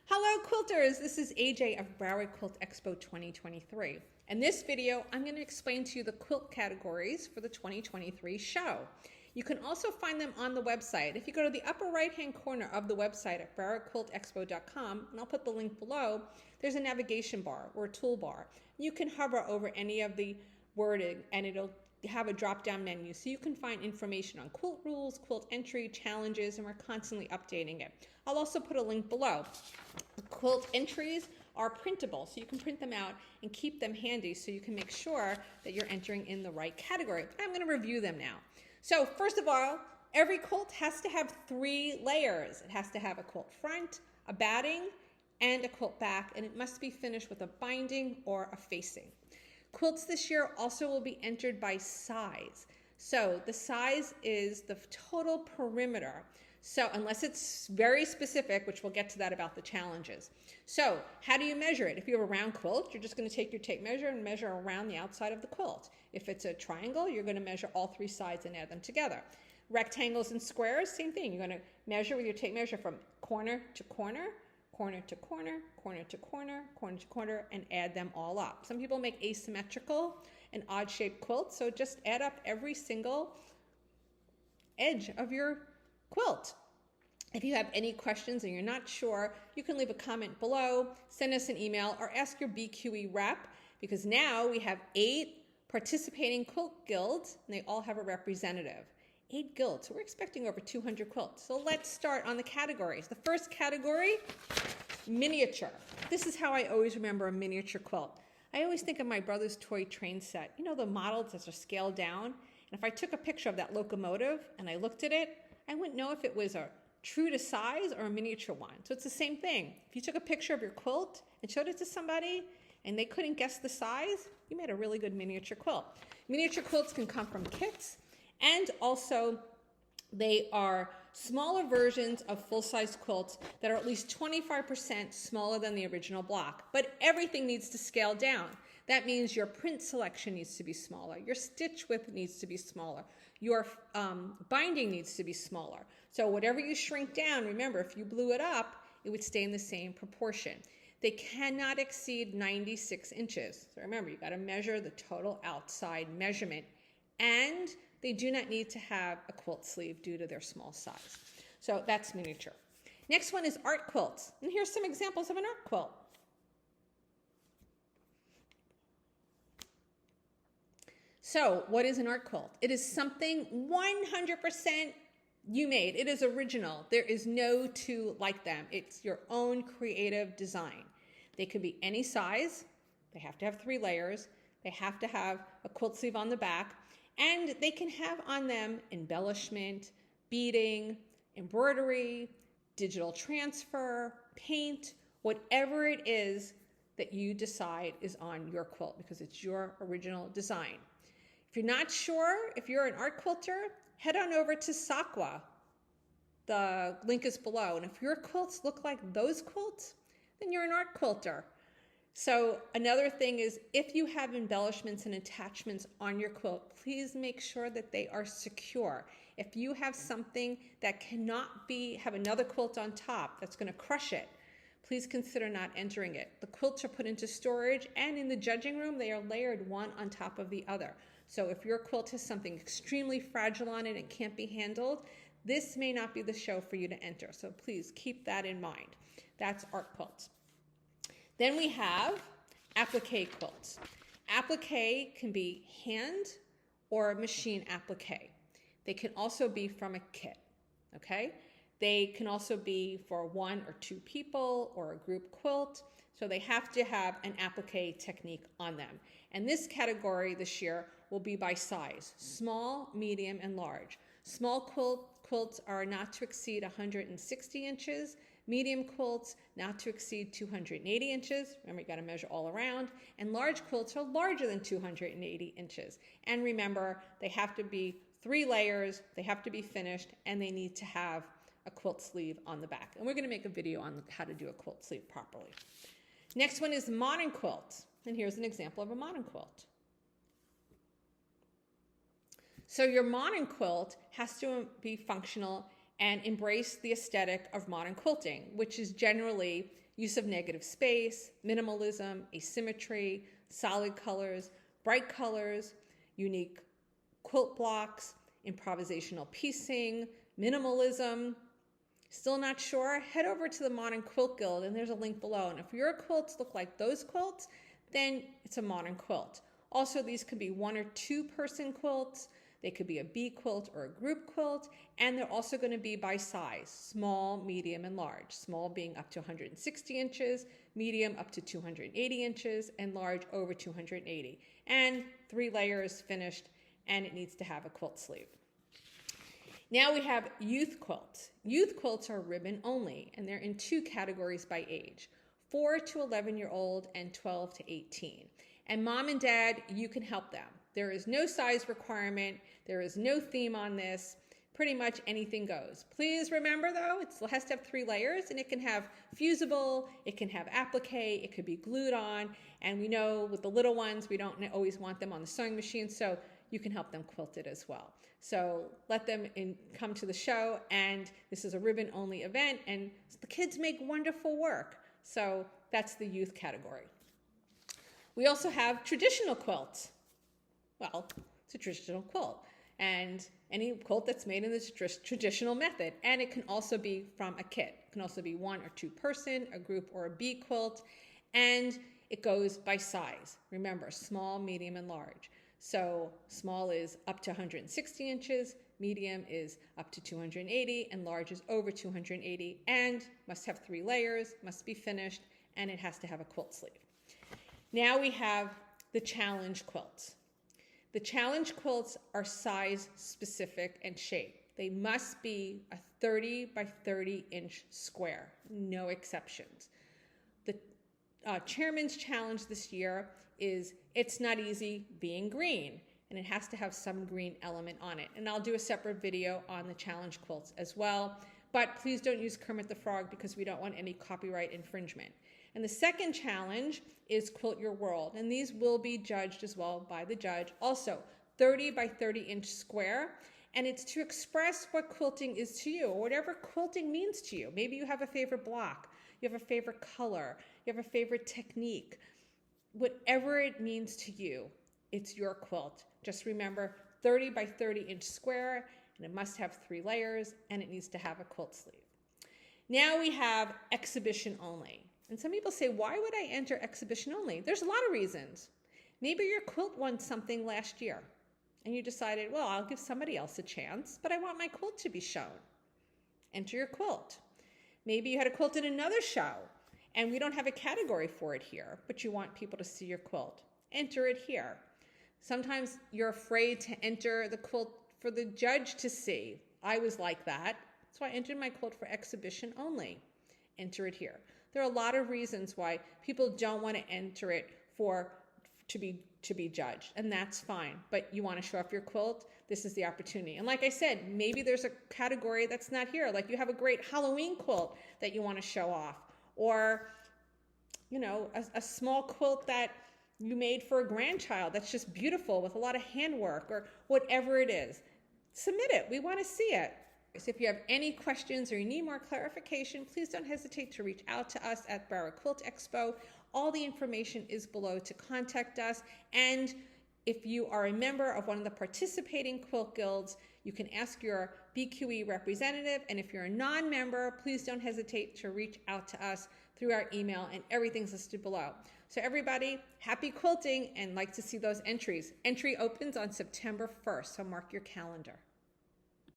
Hello quilters, this is AJ of Broward Quilt Expo 2023. In this video, I'm going to explain to you the quilt categories for the 2023 show. You can also find them on the website. If you go to the upper right-hand corner of the website at browardquiltexpo.com, and I'll put the link below, there's a navigation bar or a toolbar. You can hover over any of the wording and it'll have a drop-down menu so you can find information on quilt rules, quilt entry, challenges, and we're constantly updating it. I'll also put a link below. The quilt entries are printable, so you can print them out and keep them handy so you can make sure that you're entering in the right category. I'm going to review them now. So first of all, every quilt has to have 3 layers. It has to have a quilt front, a batting, and a quilt back, and it must be finished with a binding or a facing. Quilts this year also will be entered by size. So the size is the total perimeter. So unless it's very specific, which we'll get to that about the challenges. So how do you measure it? If you have a round quilt, you're just going to take your tape measure and measure around the outside of the quilt. If it's a triangle, you're going to measure all 3 sides and add them together. Rectangles and squares, same thing. You're going to measure with your tape measure from corner to corner, corner to corner, corner to corner, corner to corner, and add them all up. Some people make asymmetrical and odd-shaped quilts, so just add up every single edge of your quilt. If you have any questions and you're not sure, you can leave a comment below, send us an email, or ask your BQE rep, because now we have 8 participating quilt guilds, and they all have a representative. 8 guilds, so we're expecting over 200 quilts. So let's start on the categories. The first category, miniature. This is how I always remember a miniature quilt. I always think of my brother's toy train set. You know the models that are scaled down? And if I took a picture of that locomotive and I looked at it, I wouldn't know if it was a true to size or a miniature one. So it's the same thing. If you took a picture of your quilt and showed it to somebody and they couldn't guess the size, you made a really good miniature quilt. Miniature quilts can come from kits, and also they are smaller versions of full-size quilts that are at least 25% smaller than the original block. But everything needs to scale down. That means your print selection needs to be smaller, your stitch width needs to be smaller, your binding needs to be smaller. So whatever you shrink down, remember, if you blew it up, it would stay in the same proportion. They cannot exceed 96 inches. So remember, you got to measure the total outside measurement, and they do not need to have a quilt sleeve due to their small size. So that's miniature. Next one is art quilts. And here's some examples of an art quilt. So what is an art quilt? It is something 100% you made. It is original. There is no two like them. It's your own creative design. They can be any size. They have to have 3 layers. They have to have a quilt sleeve on the back. And they can have on them embellishment, beading, embroidery, digital transfer, paint, whatever it is that you decide is on your quilt, because it's your original design. If you're not sure if you're an art quilter, head on over to Sakwa. The link is below. And if your quilts look like those quilts, then you're an art quilter. So another thing is, if you have embellishments and attachments on your quilt, please make sure that they are secure. If you have something that cannot have another quilt on top that's going to crush it, please consider not entering it. The quilts are put into storage, and in the judging room, they are layered one on top of the other. So if your quilt has something extremely fragile on it and can't be handled, this may not be the show for you to enter. So please keep that in mind. That's art quilts. Then we have applique quilts. Applique can be hand or machine applique. They can also be from a kit, okay? They can also be for 1 or 2 people or a group quilt. So they have to have an applique technique on them. And this category this year will be by size: small, medium, and large. Small quilts are not to exceed 160 inches. Medium quilts not to exceed 280 inches. Remember, you got to measure all around. And large quilts are larger than 280 inches. And remember, they have to be 3 layers, they have to be finished, and they need to have a quilt sleeve on the back. And we're going to make a video on how to do a quilt sleeve properly. Next one is modern quilts. And here's an example of a modern quilt. So your modern quilt has to be functional and embrace the aesthetic of modern quilting, which is generally use of negative space, minimalism, asymmetry, solid colors, bright colors, unique quilt blocks, improvisational piecing, minimalism. Still not sure? Head over to the Modern Quilt Guild and there's a link below. And if your quilts look like those quilts, then it's a modern quilt. Also, these could be 1 or 2 person quilts. They could be a bee quilt or a group quilt. And they're also going to be by size, small, medium, and large. Small being up to 160 inches, medium up to 280 inches, and large over 280. And 3 layers finished, and it needs to have a quilt sleeve. Now we have youth quilts. Youth quilts are ribbon only, and they're in 2 categories by age, 4 to 11-year-old and 12 to 18. And mom and dad, you can help them. There is no size requirement. There is no theme on this. Pretty much anything goes. Please remember though, it has to have 3 layers, and it can have fusible, it can have applique, it could be glued on. And we know with the little ones, we don't always want them on the sewing machine, so you can help them quilt it as well. So let them come to the show, and this is a ribbon only event, and the kids make wonderful work. So that's the youth category. We also have traditional quilts. Well, it's a traditional quilt, and any quilt that's made in the traditional method, and it can also be from a kit. It can also be 1 or 2 person, a group, or a bee quilt, and it goes by size. Remember, small, medium, and large. So small is up to 160 inches, medium is up to 280, and large is over 280, and must have 3 layers, must be finished, and it has to have a quilt sleeve. Now we have the challenge quilts. The challenge quilts are size specific and shape. They must be a 30 by 30 inch square, no exceptions. The chairman's challenge this year is It's Not Easy Being Green, and it has to have some green element on it. And I'll do a separate video on the challenge quilts as well, but please don't use Kermit the Frog because we don't want any copyright infringement. And the second challenge is Quilt Your World, and these will be judged as well by the judge. Also, 30 by 30 inch square, and it's to express what quilting is to you, or whatever quilting means to you. Maybe you have a favorite block, you have a favorite color, you have a favorite technique. Whatever it means to you, it's your quilt. Just remember, 30 by 30 inch square, and it must have 3 layers, and it needs to have a quilt sleeve. Now we have exhibition only. And some people say, why would I enter exhibition only? There's a lot of reasons. Maybe your quilt won something last year, and you decided, well, I'll give somebody else a chance, but I want my quilt to be shown. Enter your quilt. Maybe you had a quilt at another show, and we don't have a category for it here, but you want people to see your quilt. Enter it here. Sometimes you're afraid to enter the quilt for the judge to see. I was like that, so I entered my quilt for exhibition only. Enter it here. There are a lot of reasons why people don't want to enter it to be judged, and that's fine. But you want to show off your quilt, this is the opportunity. And like I said, maybe there's a category that's not here. Like you have a great Halloween quilt that you want to show off, or a small quilt that you made for a grandchild that's just beautiful with a lot of handwork, or whatever it is. Submit it. We want to see it. So if you have any questions or you need more clarification, please don't hesitate to reach out to us at Broward Quilt Expo. All the information is below to contact us. And if you are a member of one of the participating quilt guilds, you can ask your BQE representative. And if you're a non-member, please don't hesitate to reach out to us through our email, and everything's listed below. So everybody, happy quilting, and like to see those entries. Entry opens on September 1st, so mark your calendar.